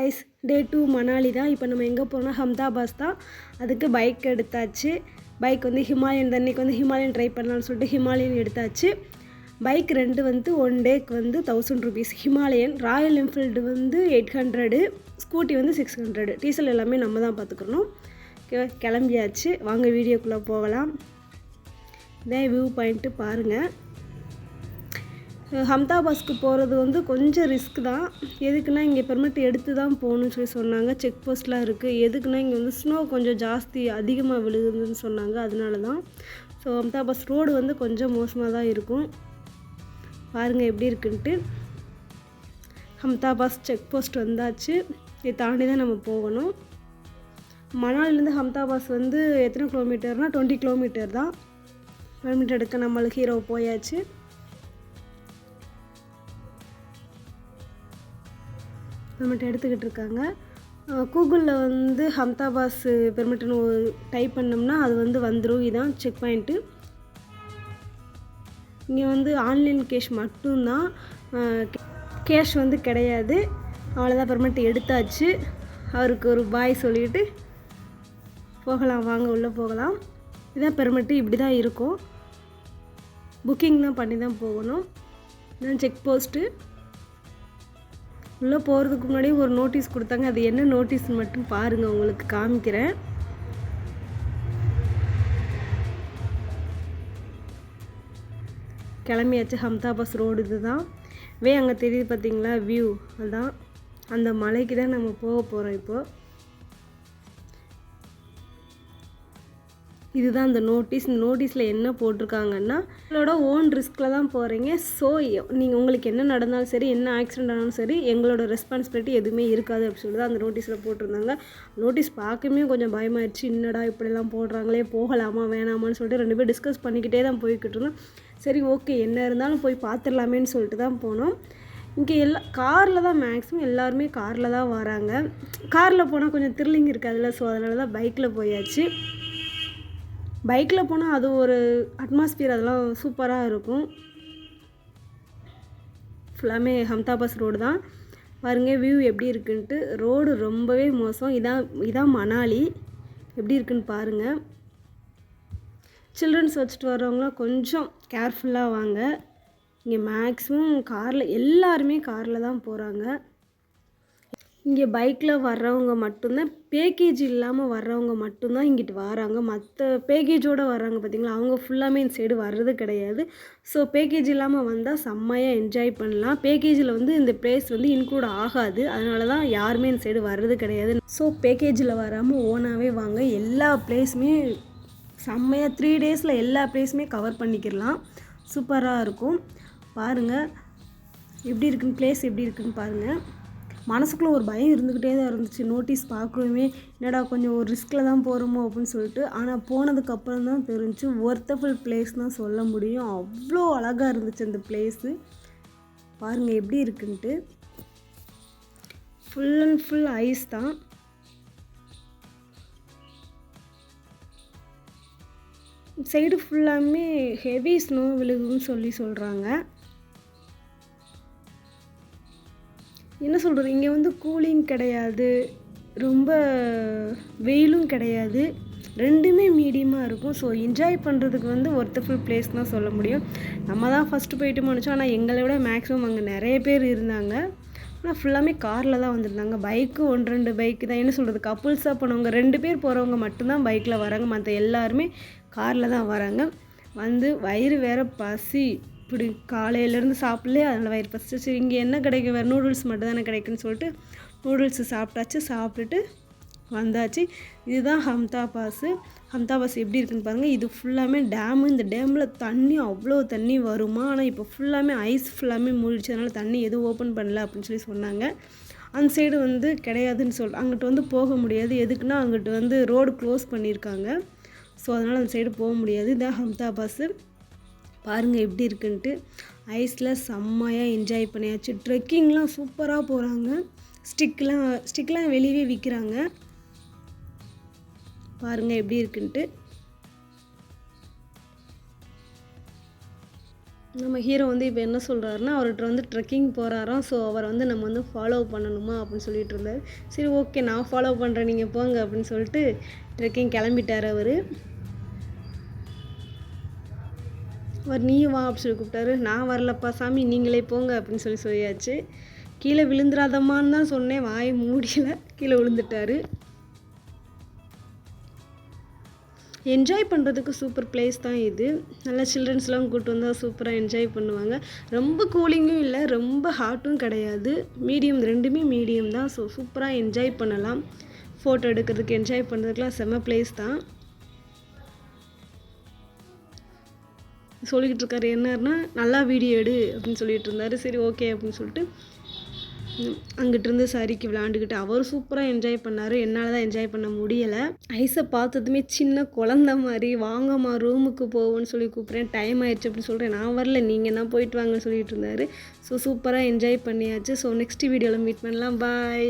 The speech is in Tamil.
கைஸ், டே 2 மணாலி தான். இப்போ நம்ம எங்கே போகிறோம்னா அஹமதாபாத் தான். அதுக்கு பைக் எடுத்தாச்சு. பைக் வந்து ஹிமாலயன் தான். இன்றைக்கி வந்து ஹிமாலயன் ட்ரை பண்ணலான்னு சொல்லிட்டு ஹிமாலயன் எடுத்தாச்சு. பைக் ரெண்டு வந்து 1 டேக்கு வந்து 1000 rupees. ஹிமாலயன், ராயல் என்ஃபீல்டு வந்து 800, ஸ்கூட்டி வந்து 600. டீசல் எல்லாமே நம்ம தான் பார்த்துக்கணும். கிளம்பியாச்சு, வாங்க வீடியோக்குள்ளே போகலாம். இதான் வியூ பாயிண்ட்டு பாருங்கள். அஹமதாபாத்க்கு போகிறது வந்து கொஞ்சம் ரிஸ்க் தான். எதுக்குன்னா இங்கே பெர்மிட் எடுத்து தான் போகணுன்னு சொல்லி சொன்னாங்க. செக் போஸ்ட்லாம் இருக்குது. எதுக்குன்னா இங்கே வந்து ஸ்னோ கொஞ்சம் ஜாஸ்தி அதிகமாக விழுகுதுன்னு சொன்னாங்க. அதனால தான். ஸோ அஹமதாபாத் ரோடு வந்து கொஞ்சம் மோசமாக தான் இருக்கும். பாருங்கள் எப்படி இருக்குன்ட்டு. அஹமதாபாத் செக் போஸ்ட் வந்தாச்சு. இதை தாண்டி தான் நம்ம போகணும். மணாலிலேருந்து அஹமதாபாத் வந்து எத்தனை கிலோமீட்டர்னால் 20 கிலோமீட்டர் தான். பெர்மிட் எடுக்க நம்மளுக்கு ஹீரோ போயாச்சு. பெர்மிட் எடுத்துக்கிட்டு இருக்காங்க. கூகுளில் வந்து அஹமதாபாத் பெர்மிட்னு டைப் பண்ணோம்னா அது வந்து வந்துடும். இதுதான் செக் பாயிண்ட்டு. இங்கே வந்து ஆன்லைன் கேஷ் மட்டும்தான், கேஷ் வந்து கிடையாது. அவ்வளோதான், பெர்மிட் எடுத்தாச்சு. அவருக்கு ஒரு பாய் சொல்லிவிட்டு போகலாம், வாங்க உள்ளே போகலாம். இதான் பெர்மிட்டு, இப்படி தான் இருக்கும். புக்கிங் தான் பண்ணி தான் போகணும். இதுதான் செக் போஸ்ட்டு. உள்ளே போகிறதுக்கு முன்னாடி ஒரு நோட்டீஸ் கொடுத்தாங்க. அது என்ன நோட்டீஸ்னு மட்டும் பாருங்கள், உங்களுக்கு காமிக்கிறேன். கிளம்பியாச்சு. அஹமதாபாத் ரோடு இது தான். அங்கே தெரியுது பார்த்தீங்களா வியூ, அதுதான். அந்த மலைக்கு தான் நம்ம போக போகிறோம் இப்போது. இதுதான் அந்த நோட்டீஸ். இந்த நோட்டீஸில் என்ன போட்டிருக்காங்கன்னா, உங்களோட ஓன் ரிஸ்கில் தான் போகிறீங்க. ஸோ நீங்கள் உங்களுக்கு என்ன நடந்தாலும் சரி, என்ன ஆக்சிடென்ட் ஆனாலும் சரி, எங்களோட ரெஸ்பான்சிபிலிட்டி எதுவுமே இருக்காது அப்படின்னு சொல்லி தான் அந்த நோட்டீஸில் போட்டிருந்தாங்க. நோட்டீஸ் பார்க்கவே கொஞ்சம் பயமாயிடுச்சு. என்னடா இப்படிலாம் போடுறாங்களே, போகலாமா வேணாமான்னு சொல்லிட்டு 2 பேர் டிஸ்கஸ் பண்ணிக்கிட்டே தான் போய்கிட்டு இருந்தோம். சரி ஓகே, என்ன இருந்தாலும் போய் பார்த்துடலாமேன்னு சொல்லிட்டு தான் போனோம். இங்கே காரில் தான் மேக்ஸிமம் எல்லாருமே காரில் தான் வராங்க. காரில் போனால் கொஞ்சம் த்ரில்லிங் இருக்காதுல்ல. ஸோ அதனால தான் பைக்கில் போயாச்சு. பைக்கில் போனால் அது ஒரு அட்மாஸ்பியர், அதெல்லாம் சூப்பராக இருக்கும். ஃபுல்லாமே அஹமதாபாத் ரோடு தான். பாருங்கள் வியூ எப்படி இருக்குன்ட்டு. ரோடு ரொம்பவே மோசம். இதான் மணாலி. எப்படி இருக்குன்னு பாருங்கள். சில்ட்ரன்ஸ் வச்சுட்டு வரவங்களாம் கொஞ்சம் கேர்ஃபுல்லாக வாங்க. இங்கே மேக்ஸிமம் எல்லாருமே காரில் தான் போகிறாங்க. இங்கே பைக்கில் வர்றவங்க மட்டும்தான், பேக்கேஜ் இல்லாமல் வர்றவங்க மட்டும்தான் இங்கிட்டு வராங்க. மற்ற பேக்கேஜோடு வர்றாங்க பார்த்திங்களா, அவங்க ஃபுல்லாமே இந்த சைடு வர்றது கிடையாது. ஸோ பேக்கேஜ் இல்லாமல் வந்தால் செம்மையாக என்ஜாய் பண்ணலாம். பேக்கேஜில் வந்து இந்த பிளேஸ் வந்து இன்க்ளூட் ஆகாது. அதனால தான் யாருமே இந்த சைடு வர்றது கிடையாது. ஸோ பேக்கேஜில் வராமல் ஓனாகவே வாங்க. எல்லா பிளேஸுமே செம்மையாக 3 டேஸில் எல்லா பிளேஸுமே கவர் பண்ணிக்கிடலாம். சூப்பராக இருக்கும். பாருங்கள் எப்படி இருக்குன்னு, பிளேஸ் எப்படி இருக்குன்னு பாருங்கள். மனசுக்குள்ளே ஒரு பயம் இருந்துக்கிட்டே தான் இருந்துச்சு. நோட்டீஸ் பார்க்கவே என்னடா கொஞ்சம் ஒரு ரிஸ்கில் தான் போகிறோமோ அப்படின்னு சொல்லிட்டு. ஆனால் போனதுக்கப்புறம் தான் தெரிஞ்சு ஒர்த்தஃபுல் பிளேஸ் தான் சொல்ல முடியும். அவ்வளோ அழகாக இருந்துச்சு அந்த பிளேஸு. பாருங்கள் எப்படி இருக்குன்ட்டு. ஃபுல் அண்ட் ஃபுல் ஐஸ் தான். சைடு ஃபுல்லாமே ஹெவி ஸ்னோ விழுகுன்னு சொல்கிறாங்க. என்ன சொல்கிறது, இங்கே வந்து கூலிங் கிடையாது, ரொம்ப வெயிலும் கிடையாது, ரெண்டுமே மீடியமாக இருக்கும். ஸோ என்ஜாய் பண்ணுறதுக்கு வந்து ஒர்த்தஃபுல் பிளேஸ் தான் சொல்ல முடியும். நம்ம தான் ஃபஸ்ட்டு போயிட்டு நினச்சோம். ஆனால் எங்களை விட மேக்ஸிமம் அங்கே நிறைய பேர் இருந்தாங்க. ஆனால் ஃபுல்லாமே காரில் தான் வந்திருந்தாங்க. பைக்கு 1-2 பைக்கு தான். என்ன சொல்கிறது, கப்புள்ஸாக போனவங்க 2 பேர் போகிறவங்க மட்டும்தான் பைக்கில் வராங்க. மற்ற எல்லாருமே காரில் தான் வராங்க. வந்து வயிறு வேறு பசி, இப்படி காலையிலேருந்து சாப்பிடலே, அதனால் வயிறு பசிச்சு. சரி இங்கே என்ன கிடைக்கும், வேறு நூடுல்ஸ் மட்டும் தானே கிடைக்குன்னு சொல்லிட்டு நூடுல்ஸு சாப்பிட்டாச்சு. சாப்பிட்டுட்டு வந்தாச்சு. இதுதான் அஹமதாபாத் எப்படி இருக்குன்னு பாருங்கள். இது ஃபுல்லாமே டேமு. இந்த டேமில் தண்ணி அவ்வளோ தண்ணி வருமா, ஆனால் இப்போ ஃபுல்லாமே ஐஸ் ஃபுல்லாமே மூழ்கிடுச்சு. அதனால் தண்ணி எதுவும் ஓப்பன் பண்ணல அப்படின்னு சொல்லி சொன்னாங்க. அந்த சைடு வந்து கிடையாதுன்னு அங்கிட்டு வந்து போக முடியாது. எதுக்குன்னா அங்கிட்டு வந்து ரோடு க்ளோஸ் பண்ணியிருக்காங்க. ஸோ அதனால் அந்த சைடு போக முடியாது. இதுதான் அஹமதாபாத். பாருங்கள் எப்படி இருக்குன்ட்டு. ஐஸில் செம்மையாக என்ஜாய் பண்ணியாச்சு. ட்ரெக்கிங்லாம் சூப்பராக போகிறாங்க. ஸ்டிக்லாம் வெளியே விற்கிறாங்க. பாருங்கள் எப்படி இருக்குன்ட்டு. நம்ம ஹீரோ வந்து இப்போ என்ன சொல்கிறாருன்னா அவர்கிட்ட வந்து ட்ரெக்கிங் போகிறாராம். ஸோ அவரை வந்து நம்ம வந்து ஃபாலோ பண்ணணுமா அப்படின்னு சொல்லிட்டு இருந்தார். சரி ஓகே நான் ஃபாலோ பண்ணுறேன் நீங்கள் போங்க அப்படின்னு சொல்லிட்டு ட்ரெக்கிங் கிளம்பிட்டார் அவர். நீயும் வா அப்படின்னு சொல்லி கூப்பிட்டாரு. நான் வரலப்பா சாமி நீங்களே போங்க அப்படின்னு சொல்லியாச்சு. கீழே விழுந்துடாதம்மான்னு தான் சொன்னேன், வாயை மூடியில் கீழே விழுந்துட்டார். என்ஜாய் பண்ணுறதுக்கு சூப்பர் பிளேஸ் தான் இது. நல்லா சில்ட்ரன்ஸ்லாம் கூப்பிட்டு வந்தால் சூப்பராக என்ஜாய் பண்ணுவாங்க. ரொம்ப கூலிங்கும் இல்லை, ரொம்ப ஹாட்டும் கிடையாது, மீடியம், ரெண்டுமே மீடியம் தான். ஸோ சூப்பராக என்ஜாய் பண்ணலாம். ஃபோட்டோ எடுக்கிறதுக்கு என்ஜாய் பண்ணுறதுக்குலாம் செம்ம பிளேஸ் தான். சொல்லிக்கிட்டு இருக்காரு என்னன்னா நல்லா வீடியோ எடு அப்படின்னு சொல்லிட்டு இருந்தார். சரி ஓகே அப்படின்னு சொல்லிட்டு அங்கிட்டிருந்து சரிக்கு விளாண்டுக்கிட்டு அவர் சூப்பராக என்ஜாய் பண்ணார். என்னால் தான் என்ஜாய் பண்ண முடியலை. ஐஸை பார்த்ததுமே சின்ன குழந்த மாதிரி வாங்கம்மா ரூமுக்கு போவோன்னு சொல்லி கூப்பிட்றேன், டைம் ஆயிடுச்சு அப்படின்னு சொல்கிறேன். நான் வரல நீங்கள் தான் போயிட்டு வாங்கன்னு சொல்லிட்டு இருந்தார். ஸோ சூப்பராக என்ஜாய் பண்ணியாச்சு. ஸோ நெக்ஸ்ட் வீடியோவில் மீட் பண்ணலாம். பாய்.